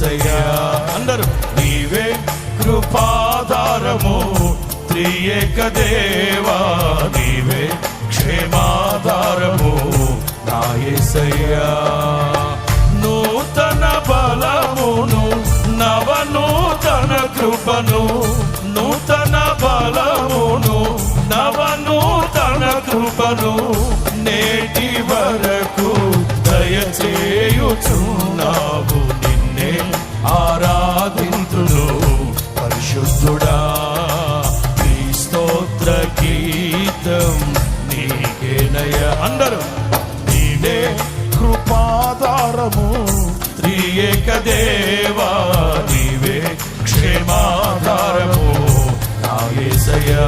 యేసయ్యా. అందరూ నీవే కృపాధారము త్రియేక దేవా, నీవే క్షేమాధారము నా యేసయ్యా. నూతన బలమును నవనూతన కృపను, నూతన బలమును నవనూతన కృపను నేటి వరకు దయచేయుచున్నావు. నిన్నే ఆరాధింతును పరిశుద్ధుడా, నీ స్తోత్ర గీతం నీకేనయ్యా. అందరూ నీవే కృపాధారము త్రియేక దేవా, నీవే క్షేమాధారము నా యేసయ్యా.